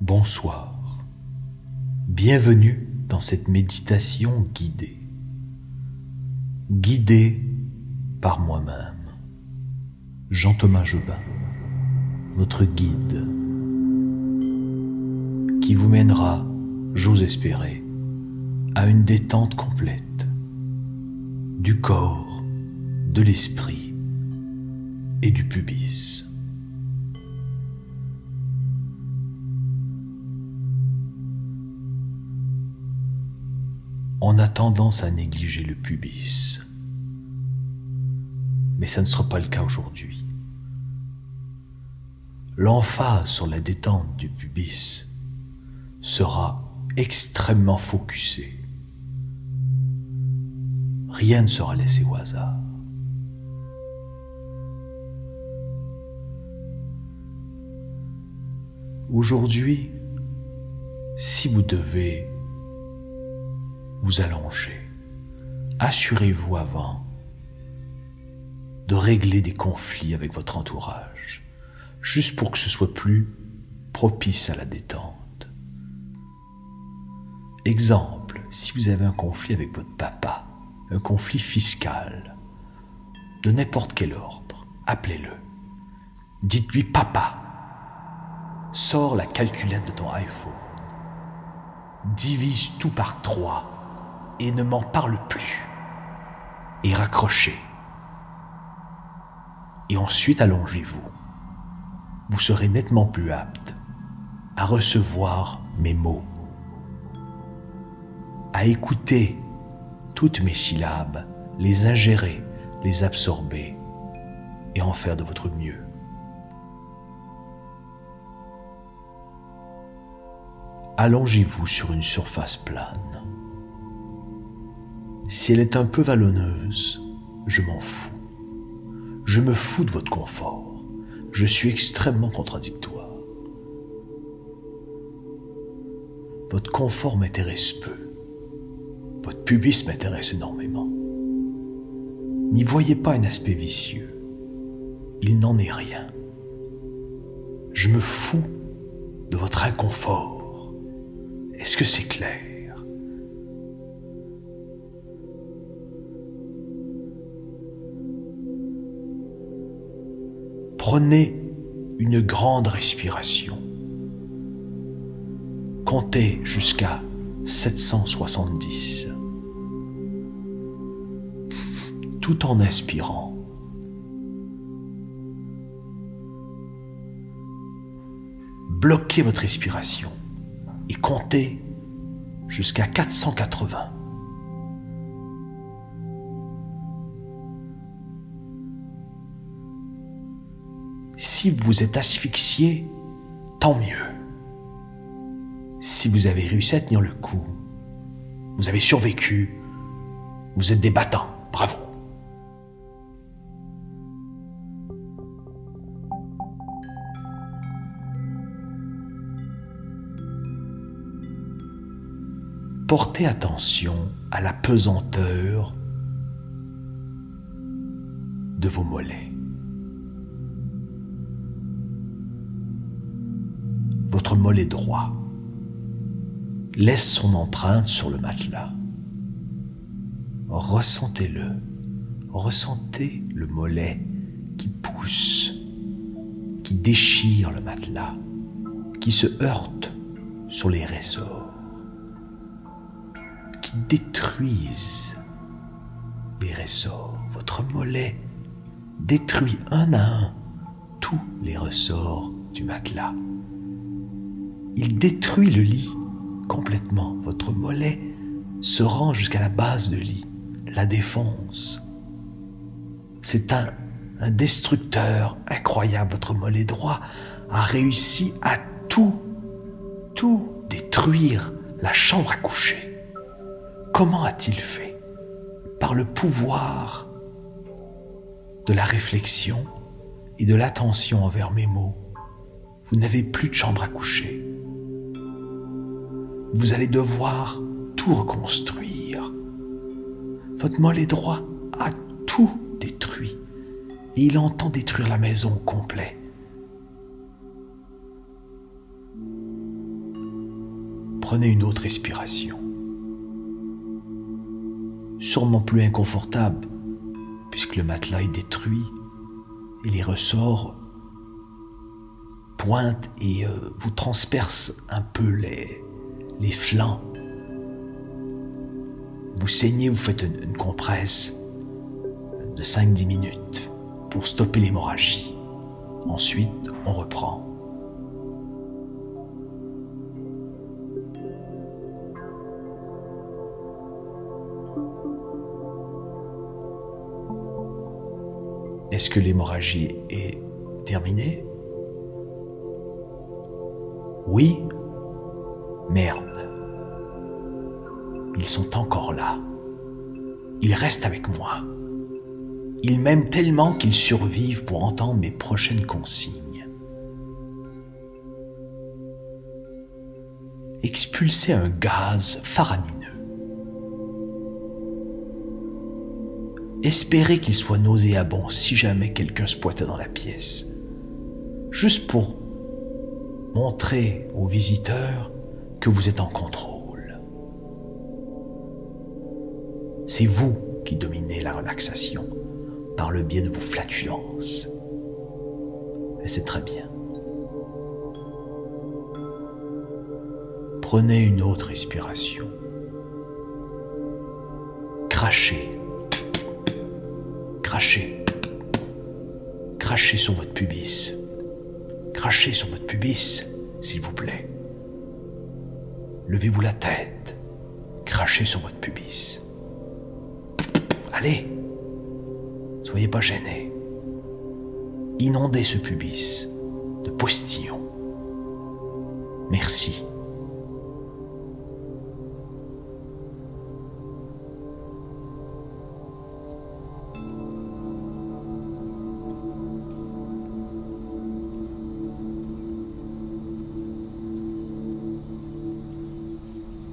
Bonsoir. Bienvenue dans cette méditation guidée. Guidée par moi-même, Jean-Thomas Jobin, votre guide, qui vous mènera, j'ose espérer, à une détente complète du corps, de l'esprit et du pubis. On a tendance à négliger le pubis, mais ça ne sera pas le cas aujourd'hui. L'emphase sur la détente du pubis sera extrêmement focusée. Rien ne sera laissé au hasard. Aujourd'hui, si vous devez vous allonger, assurez-vous avant de régler des conflits avec votre entourage, juste pour que ce soit plus propice à la détente. Exemple, si vous avez un conflit avec votre papa, un conflit fiscal, de n'importe quel ordre, appelez-le. Dites-lui: papa, sors la calculette de ton iPhone, divise tout par 3 et ne m'en parle plus. Et raccrochez. Et ensuite allongez-vous. Vous serez nettement plus apte à recevoir mes mots, à écouter toutes mes syllabes, les ingérer, les absorber et en faire de votre mieux. Allongez-vous sur une surface plane. Si elle est un peu vallonneuse, je m'en fous. Je me fous de votre confort. Je suis extrêmement contradictoire. Votre confort m'intéresse peu. Votre pubis m'intéresse énormément. N'y voyez pas un aspect vicieux. Il n'en est rien. Je me fous de votre inconfort. Est-ce que c'est clair ? Prenez une grande respiration. Comptez jusqu'à 770. Tout en inspirant. Bloquez votre respiration et comptez jusqu'à 480. Si vous êtes asphyxié, tant mieux. Si vous avez réussi à tenir le coup, vous avez survécu, vous êtes des battants, bravo. Portez attention à la pesanteur de vos mollets. Votre mollet droit laisse son empreinte sur le matelas. Ressentez-le. Ressentez le mollet qui pousse, qui déchire le matelas, qui se heurte sur les ressorts, qui détruisent les ressorts. Votre mollet détruit un à un tous les ressorts du matelas. Il détruit le lit complètement. Votre mollet se rend jusqu'à la base de lit, la défonce. C'est un destructeur incroyable. Votre mollet droit a réussi à tout détruire, la chambre à coucher. Comment a-t-il fait? Par le pouvoir de la réflexion et de l'attention envers mes mots. Vous n'avez plus de chambre à coucher. Vous allez devoir tout reconstruire. Votre mollet droit a tout détruit et il entend détruire la maison au complet. Prenez une autre respiration. Sûrement plus inconfortable, puisque le matelas est détruit et les ressorts pointent et vous transpercent un peu les flancs. Vous saignez, vous faites une compresse de 5-10 minutes pour stopper l'hémorragie. Ensuite, on reprend. Est-ce que l'hémorragie est terminée? Oui? Merde. Ils sont encore là. Ils restent avec moi. Ils m'aiment tellement qu'ils survivent pour entendre mes prochaines consignes. Expulsez un gaz faramineux. Espérez qu'il soit nauséabond si jamais quelqu'un se pointait dans la pièce. Juste pour montrer aux visiteurs que vous êtes en contrôle. C'est vous qui dominez la relaxation par le biais de vos flatulences. Et c'est très bien. Prenez une autre respiration. Crachez. Crachez. Crachez sur votre pubis. Crachez sur votre pubis, s'il vous plaît. Levez-vous la tête. Crachez sur votre pubis. Allez. Soyez pas gênés. Inondez ce pubis de postillons. Merci.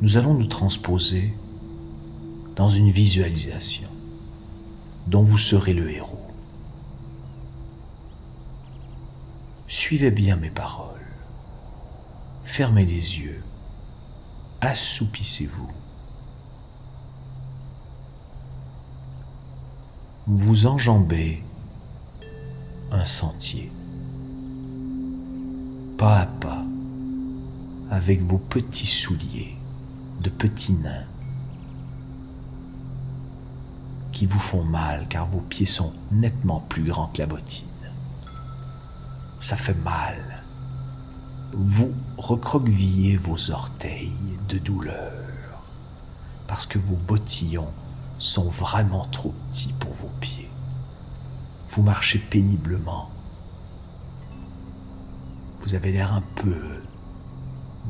Nous allons nous transposer dans une visualisation dont vous serez le héros. Suivez bien mes paroles. Fermez les yeux. Assoupissez-vous. Vous enjambez un sentier, pas à pas, avec vos petits souliers de petits nains qui vous font mal car vos pieds sont nettement plus grands que la bottine. Ça fait mal. Vous recroquevillez vos orteils de douleur parce que vos bottillons sont vraiment trop petits pour vos pieds. Vous marchez péniblement. Vous avez l'air un peu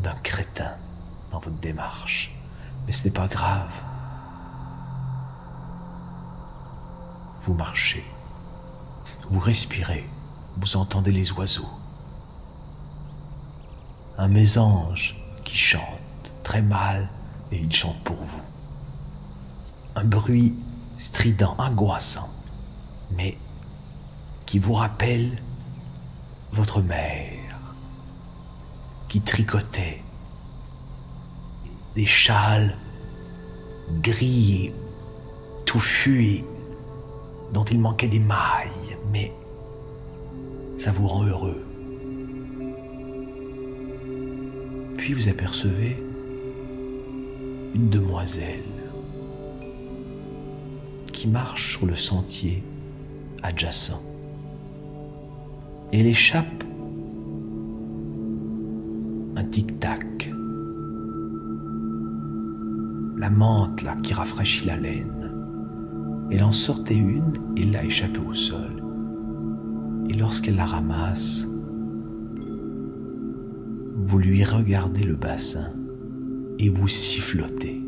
d'un crétin dans votre démarche, mais ce n'est pas grave. Vous marchez, vous respirez, vous entendez les oiseaux. Un mésange qui chante très mal et il chante pour vous. Un bruit strident, angoissant, mais qui vous rappelle votre mère qui tricotait des châles gris et touffus et dont il manquait des mailles, mais ça vous rend heureux. Puis vous apercevez une demoiselle qui marche sur le sentier adjacent. Elle échappe un tic-tac. La menthe là qui rafraîchit la laine. Elle en sortait une et l'a échappée au sol. Et lorsqu'elle la ramasse, vous lui regardez le bassin et vous sifflotez.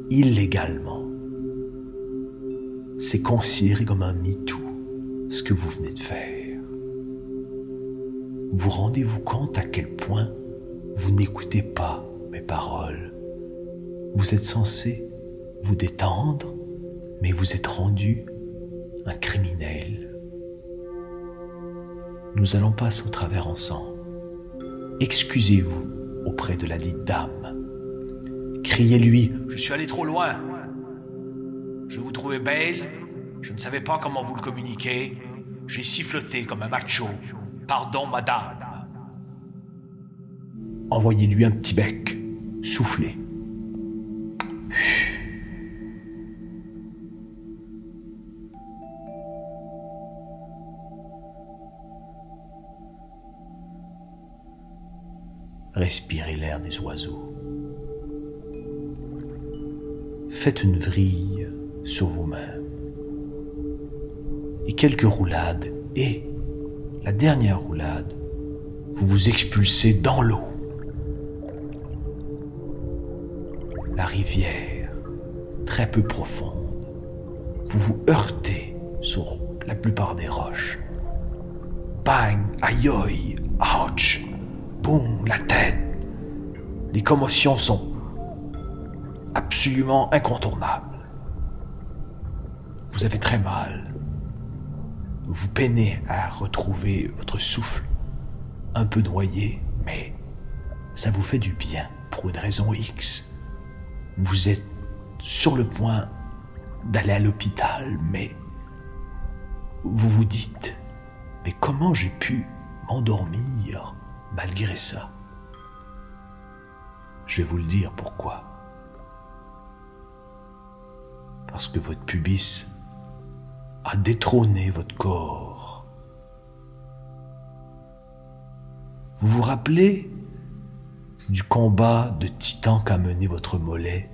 Illégalement. C'est considéré comme un MeToo, ce que vous venez de faire. Vous rendez-vous compte à quel point vous n'écoutez pas mes paroles. Vous êtes censé vous détendre, mais vous êtes rendu un criminel. Nous allons passer au travers ensemble. Excusez-vous auprès de la dite dame. Criez-lui « Je suis allé trop loin. Je vous trouvais belle, je ne savais pas comment vous le communiquer. J'ai siffloté comme un macho. Pardon, madame. » Envoyez-lui un petit bec, soufflez. Respirez l'air des oiseaux. Faites une vrille sur vous-même. Et quelques roulades, et la dernière roulade, vous vous expulsez dans l'eau. La rivière, très peu profonde, vous vous heurtez sur la plupart des roches. Bang, aïe aïe, ouch, boum, la tête. Les commotions sont absolument incontournables. Vous avez très mal. Vous peinez à retrouver votre souffle, un peu noyé, mais ça vous fait du bien pour une raison X. Vous êtes sur le point d'aller à l'hôpital, mais vous vous dites, mais comment j'ai pu m'endormir malgré ça? Je vais vous le dire pourquoi. Parce que votre pubis a détrôné votre corps. Vous vous rappelez du combat de titan qu'a mené votre mollet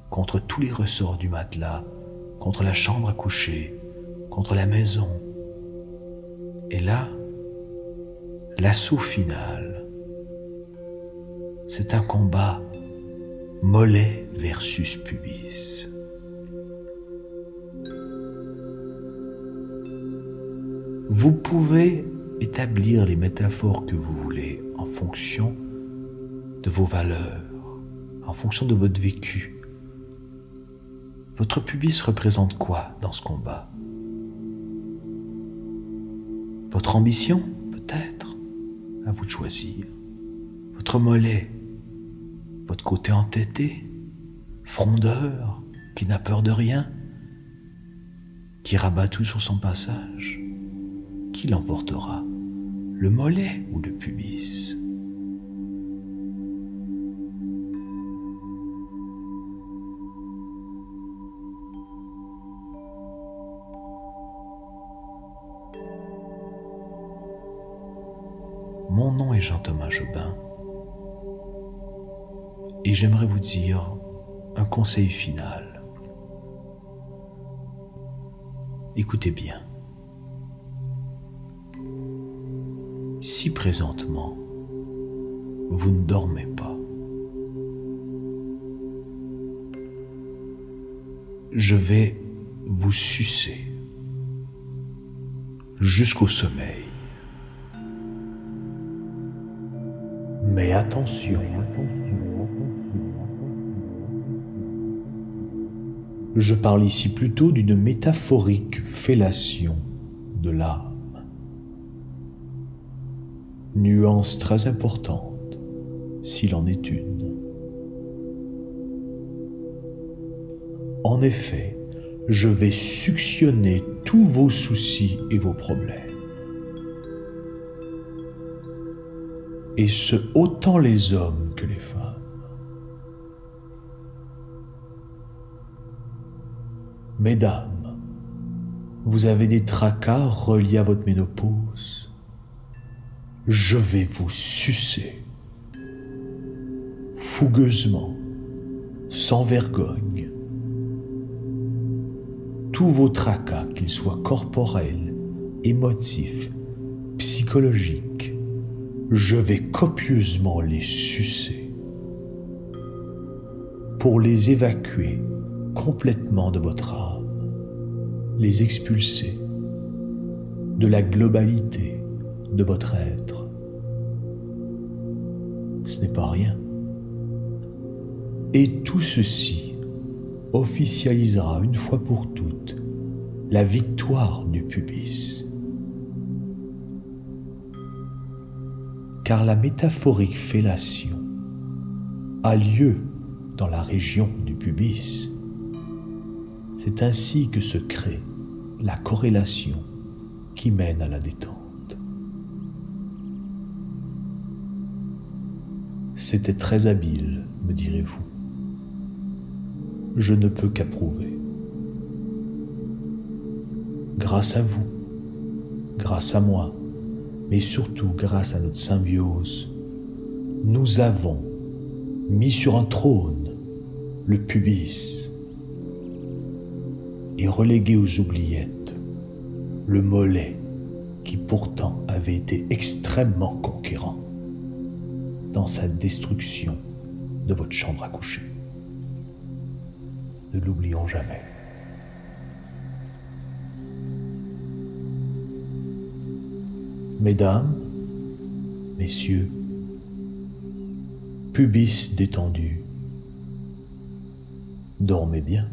contre tous les ressorts du matelas, contre la chambre à coucher, contre la maison. Et là, l'assaut final, c'est un combat mollet versus pubis. Vous pouvez établir les métaphores que vous voulez en fonction de vos valeurs, en fonction de votre vécu. Votre pubis représente quoi dans ce combat? Votre ambition, peut-être? À vous de choisir. Votre mollet, votre côté entêté, frondeur, qui n'a peur de rien, qui rabat tout sur son passage. Qui l'emportera? Le mollet ou le pubis? Mon nom est Jean-Thomas Jobin et j'aimerais vous dire un conseil final. Écoutez bien. Si présentement, vous ne dormez pas, je vais vous sucer jusqu'au sommeil. Mais attention, je parle ici plutôt d'une métaphorique fellation de l'âme. Nuance très importante, s'il en est une. En effet, je vais suctionner tous vos soucis et vos problèmes. Et ce, autant les hommes que les femmes. Mesdames, vous avez des tracas reliés à votre ménopause. Je vais vous sucer, fougueusement, sans vergogne. Tous vos tracas, qu'ils soient corporels, émotifs, psychologiques, je vais copieusement les sucer pour les évacuer complètement de votre âme, les expulser de la globalité de votre être. Ce n'est pas rien. Et tout ceci officialisera une fois pour toutes la victoire du pubis. Car la métaphorique fellation a lieu dans la région du pubis. C'est ainsi que se crée la corrélation qui mène à la détente. C'était très habile, me direz-vous. Je ne peux qu'approuver. Grâce à vous, grâce à moi, mais surtout grâce à notre symbiose, nous avons mis sur un trône le pubis et relégué aux oubliettes le mollet qui pourtant avait été extrêmement conquérant dans sa destruction de votre chambre à coucher. Ne l'oublions jamais. Mesdames, messieurs, pubis détendu, dormez bien.